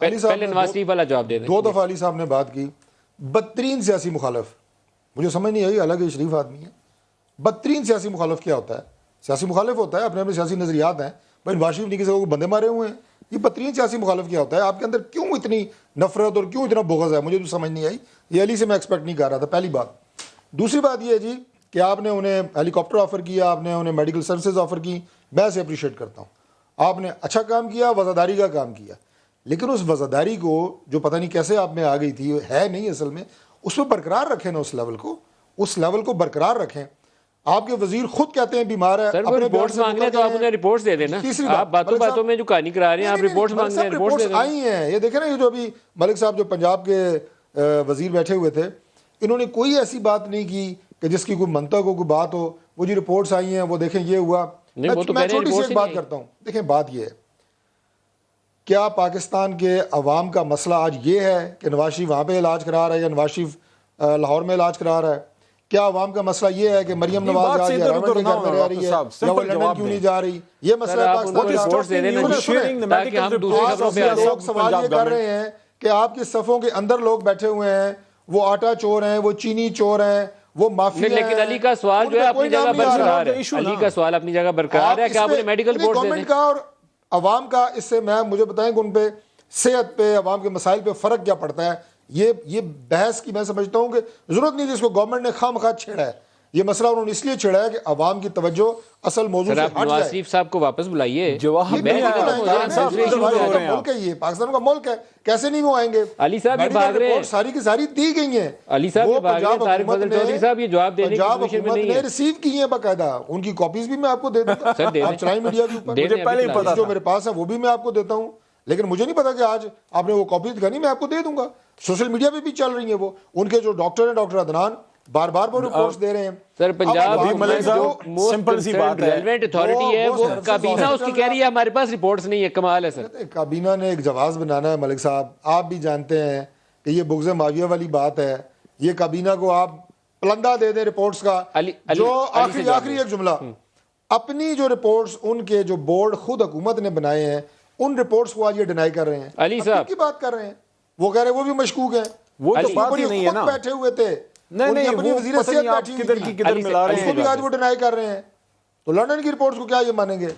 پہلے نواز شریف والا جواب دے دیں. 2 دفعہ علی صاحب نے بات کی. بدترین سیاسی مخالف, مجھے سمجھ نہیں آئی, حالانکہ شریف آدمی ہے. بدترین سیاسی مخالف کیا ہوتا ہے؟ سیاسی مخالف ہوتا ہے, اپنے اپنے سیاسی نظریات ہیں. بھائی نواز شریف نے کسی کو بندے مارے ہوئے ہیں. یہ بدترین سیاسی مخالف کیا ہوتا ہے؟ آپ کے اندر کیوں اتنی نفرت اور کیوں اتنا بغض ہے؟ مجھے تو سمجھ نہیں آئی. یہ علی سے میں ایکسپیکٹ نہیں کر رہا تھا, پہلی بات. دوسری بات یہ ہے جی کہ آپ نے انہیں ہیلی کاپٹر آفر کیا, آپ نے انہیں میڈیکل سروسز آفر کی, میں اسے اپریشیٹ کرتا ہوں. آپ نے اچھا کام کیا, وزاداری کا کام کیا. لیکن اس وزاداری کو جو پتہ نہیں کیسے آپ میں آ گئی تھی, ہے نہیں اصل میں, اس پہ برقرار رکھیں نا. اس لیول کو برقرار رکھیں. آپ کے وزیر خود کہتے ہیں بیمار ہے. سر وہ رپورٹس مانگ رہے ہیں تو آپ انہیں رپورٹس دے دیں نا. آپ باتوں باتوں میں جو کہانی کرا رہے ہیں, آپ رپورٹس مانگ رہے ہیں, رپورٹس دے دیں. آئی ہیں یہ دیکھیں نا, یہ جو ابھی ملک صاحب جو پنجاب کے وزیر بیٹھے ہوئے تھے, انہوں نے کوئی ایسی بات نہیں کی کہ جس کی کوئی منطق ہو, کوئی بات ہو. وہ جی رپورٹس آئی ہیں, وہ دیکھیں یہ ہوا. میں چھوٹی سی ایک بات کرتا ہوں. دیکھیں بات یہ ہے, کیا پاکستان کے عوام کا مسئلہ آج یہ ہے کہ نواز شریف وہاں پہ علاج کرا رہا ہے یا نواز شریف لاہور میں علاج کرا رہا ہے؟ کیا عوام کا مسئلہ یہ ہے کہ مریم نواز آج کے گھر میں رہ رہی ہے یا وہ لندن کیوں نہیں جا رہی؟ یہ مسئلہ ہے پاکستان. تاکہ ہم دوسری خبروں پہ آ جائیں. لوگ سوال یہ کر رہے ہیں کہ آپ کی صفوں کے اندر لوگ بیٹھے ہوئے ہیں, وہ آٹا چور ہیں, وہ چینی چور ہیں, وہ مافیا ہیں. لیکن علی کا سوال جو ہے اپنی جگہ برقرار ہے. علی کا سوال اپنی جگہ برقرار ہے کہ آپ انہیں میڈیکل رپورٹس دے دیں. کا اور عوام کا, اس سے مجھے بتائیں کہ ان پہ صحت پہ, عوام کے مسائل پہ فرق کیا پڑتا ہے؟ یہ بحث کی میں سمجھتا ہوں کہ ضرورت نہیں, جس کو گورنمنٹ نے خام خواہ چھیڑا ہے. یہ مسئلہ انہوں نے اس لیے چھیڑا ہے کہ عوام کی توجہ اصل موضوع سے ہٹ جائے. نواز شریف صاحب کو واپس بلائیے. پاکستان کا ملک ہے, کیسے نہیں وہ آئیں گے؟ علی صاحب یہ بھاگ رہے ہیں, ساری کی ساری دی گئی ہیں. علی صاحب یہ بھاگ رہے ہیں, طارق فضل چودھری صاحب یہ جواب دینے کی پوزیشن میں نہیں ہے. ریسیو کی ہیں باقاعدہ, ان کی کاپیز بھی میں آپ کو دے دوں گا. آپ چلائیں میڈیا کے اوپر, مجھے پہلے ہی پتا جو میرے پاس ہے وہ بھی میں آپ کو دیتا ہوں. لیکن مجھے نہیں پتا کہ آج آپ نے وہ کاپی دکھانی, میں آپ کو دے دوں گا. سوشل میڈیا پہ بھی چل رہی ہیں وہ, ان کے جو ڈاکٹر ہیں ڈاکٹر عدنان بار بار وہ رپورٹس دے رہے ہیں. سر پنجاب سمپل سی بات ہے, ریلیونٹ اتھارٹی ہے وہ کابینہ, اس کی کہہ رہی ہے ہمارے پاس رپورٹس نہیں ہے. کمال ہے سر. کابینہ نے ایک جواز بنانا ہے ملک صاحب, آپ بھی جانتے ہیں کہ یہ بغض معاویہ والی بات ہے. یہ کابینہ کو آپ پلندہ دے دیں رپورٹس کا. جو آخری ایک جملہ, اپنی جو رپورٹس ان کے جو بورڈ خود حکومت نے بنائے ہیں, ان رپورٹس کو آج یہ ڈینائی کر رہے ہیں. علی صاحب کی بات کر رہے ہیں, وہ کہہ رہے ہیں وہ بھی مشکوک ہیں. وہ تو بات ہی نہیں ہے نا, بیٹھے ہوئے تھے, نہیں اپنی وزیر صحت بیٹھی ہوئی تھی, کدھر ملا رہے ہیں, اس کو بھی آج وہ ڈینائی کر رہے ہیں. تو لندن کی رپورٹس کو کیا یہ مانیں گے؟